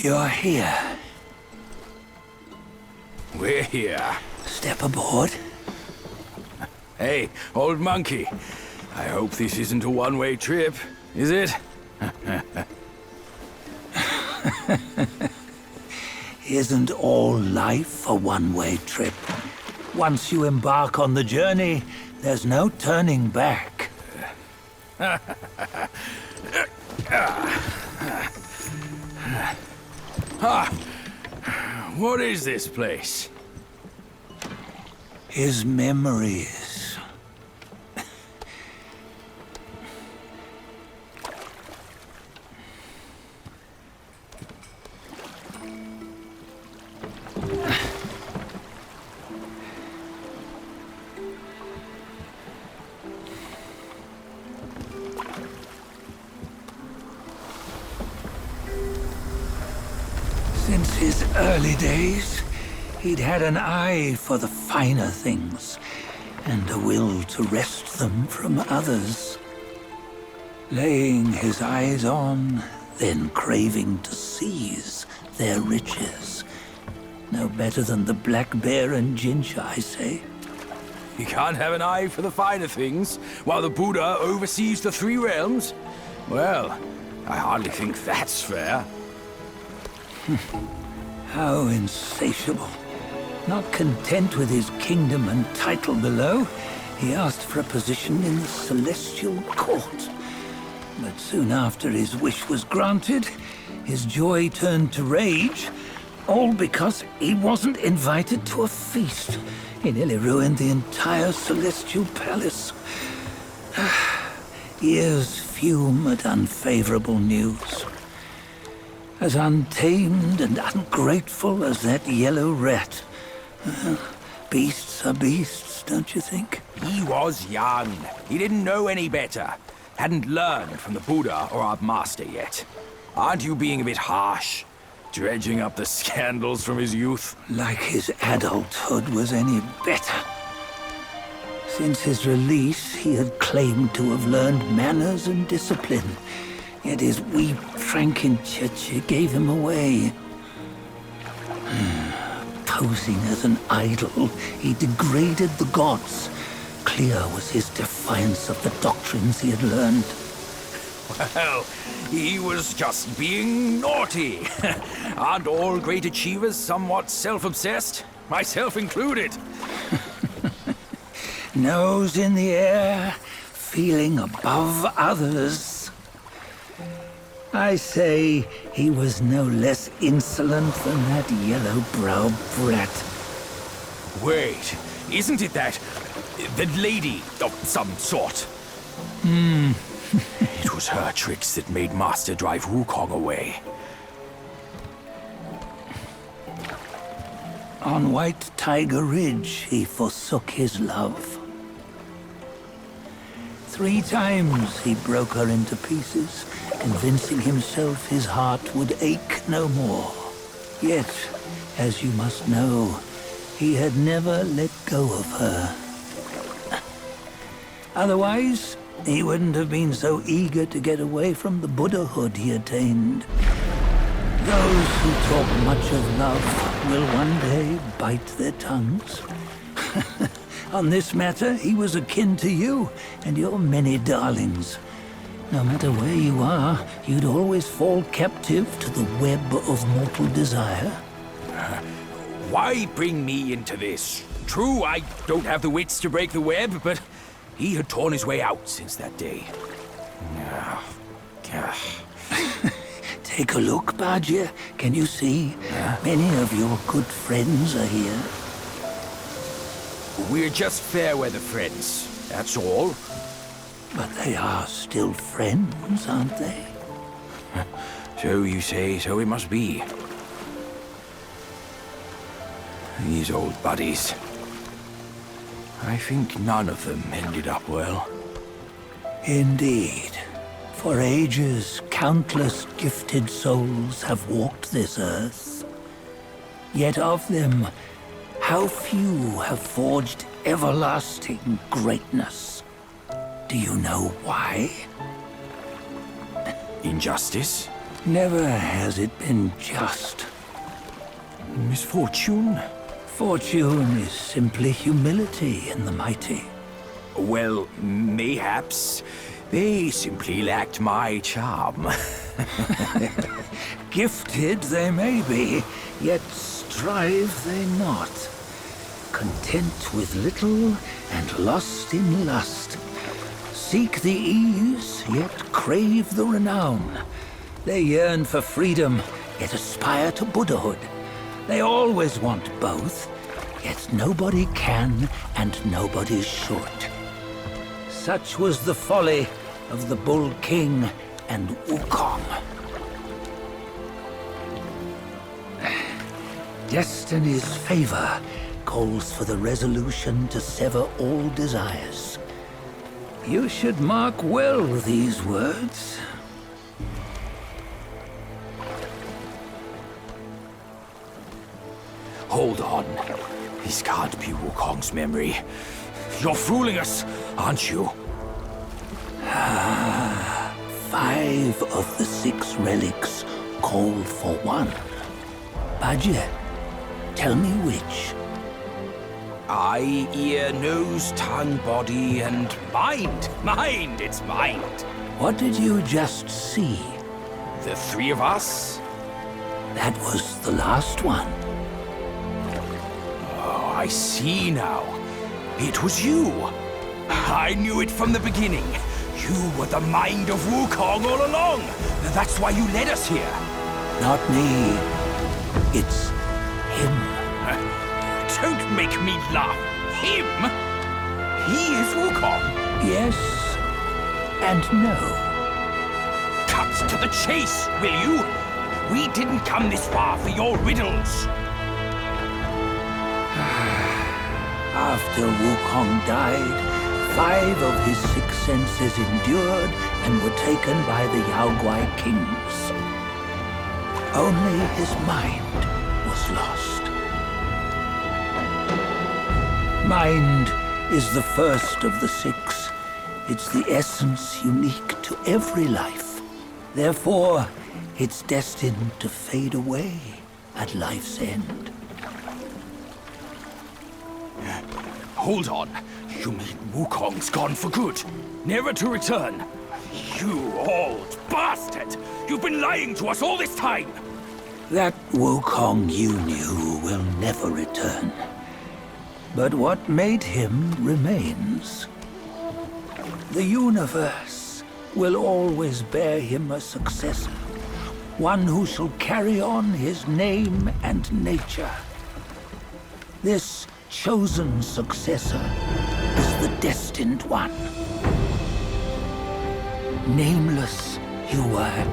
You're here. We're here. Step aboard. Hey, old monkey. I hope this isn't a one-way trip, is it? Isn't all life a one-way trip? Once you embark on the journey, there's no turning back. What is this place? His memories. Since his early days, he'd had an eye for the finer things, and a will to wrest them from others. Laying his eyes on, then craving to seize their riches. No better than the black bear and Jinja, I say. You can't have an eye for the finer things, while the Buddha oversees the three realms? Well, I hardly think that's fair. How insatiable. Not content with his kingdom and title below, he asked for a position in the Celestial Court. But soon after his wish was granted, his joy turned to rage, all because he wasn't invited to a feast. He nearly ruined the entire Celestial Palace. Ears fume at unfavorable news. As untamed and ungrateful as that yellow rat. Beasts are beasts, don't you think? He was young. He didn't know any better. Hadn't learned from the Buddha or our master yet. Aren't you being a bit harsh? Dredging up the scandals from his youth? Like his adulthood was any better. Since his release, he had claimed to have learned manners and discipline. Yet his weak Frankenchurch gave him away. Posing as an idol, he degraded the gods. Clear was his defiance of the doctrines he had learned. Well, he was just being naughty. Aren't all great achievers somewhat self-obsessed? Myself included. Nose in the air, feeling above others. I say he was no less insolent than that yellow-browed brat. Wait, isn't it that lady of some sort? It was her tricks that made Master drive Wukong away. On White Tiger Ridge, he forsook his love. 3 times he broke her into pieces, convincing himself his heart would ache no more. Yet, as you must know, he had never let go of her. Otherwise, he wouldn't have been so eager to get away from the Buddhahood he attained. Those who talk much of love will one day bite their tongues. On this matter, he was akin to you and your many darlings. No matter where you are, you'd always fall captive to the web of mortal desire. Why bring me into this? True, I don't have the wits to break the web, but he had torn his way out since that day. Take a look, Bajie. Can you see? Many of your good friends are here. We're just fair-weather friends, that's all. But they are still friends, aren't they? So you say, so it must be. These old buddies. I think none of them ended up well. Indeed. For ages, countless gifted souls have walked this earth. Yet of them, how few have forged everlasting greatness? Do you know why? Injustice? Never has it been just. Misfortune? Fortune is simply humility in the mighty. Well, mayhaps. They simply lacked my charm. Gifted they may be, yet strive they not. Content with little and lost in lust. Seek the ease, yet crave the renown. They yearn for freedom, yet aspire to Buddhahood. They always want both, yet nobody can and nobody should. Such was the folly of the Bull King and Wukong. Destiny's favor calls for the resolution to sever all desires. You should mark well these words. Hold on. This can't be Wukong's memory. You're fooling us, aren't you? 5 of the 6 relics call for one. Bajie, tell me which. Eye, ear, nose, tongue, body, and mind. Mind, it's mind. What did you just see? The 3 of us? That was the last one. Oh, I see now. It was you. I knew it from the beginning. You were the mind of Wukong all along. That's why you led us here. Not me. It's him. Don't make me laugh. Him? He is Wukong. Yes and no. Cut to the chase, will you? We didn't come this far for your riddles. After Wukong died, 5 of his 6 senses endured and were taken by the Yaoguai kings. Only his mind was lost. Mind is the first of the 6. It's the essence unique to every life. Therefore, it's destined to fade away at life's end. Hold on. You mean Wukong's gone for good? Never to return? You old bastard! You've been lying to us all this time! That Wukong you knew will never return. But what made him remains. The universe will always bear him a successor. One who shall carry on his name and nature. This chosen successor is the destined one. Nameless you were,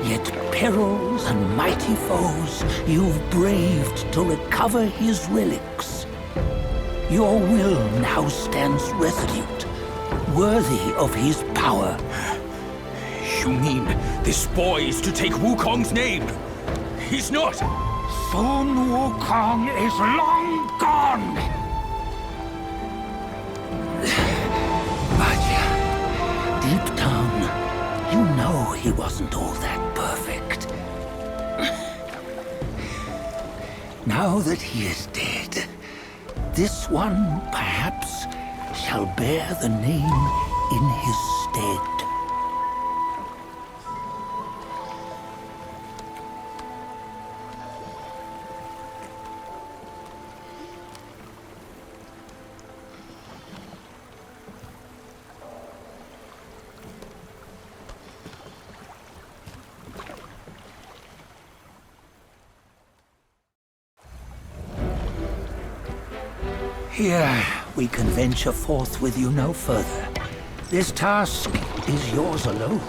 yet perils and mighty foes you've braved to recover his relics. Your will now stands resolute, worthy of his power. You mean this boy is to take Wukong's name? He's not! Sun Wukong is long gone! Bajie, deep down, you know he wasn't all that perfect. Now that he is dead, this one, perhaps, shall bear the name in his stead. Here, we can venture forth with you no further. This task is yours alone.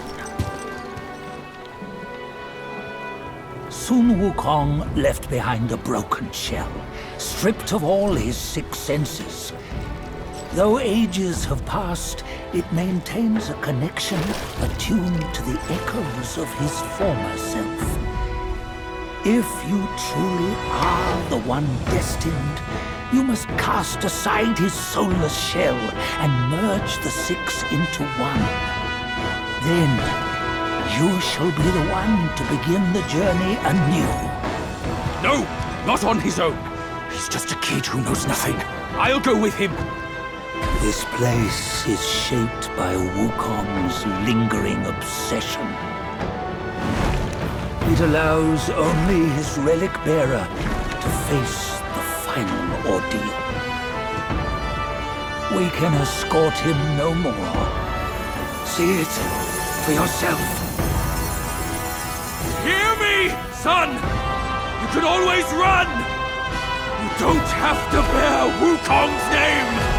Sun Wukong left behind a broken shell, stripped of all his 6 senses. Though ages have passed, it maintains a connection attuned to the echoes of his former self. If you truly are the one destined, you must cast aside his soulless shell and merge the 6 into one. Then, you shall be the one to begin the journey anew. No, not on his own. He's just a kid who knows nothing. I'll go with him. This place is shaped by Wukong's lingering obsession. It allows only his relic bearer to face the final ordeal. We can escort him no more. See it for yourself. Hear me, son! You can always run! You don't have to bear Wukong's name!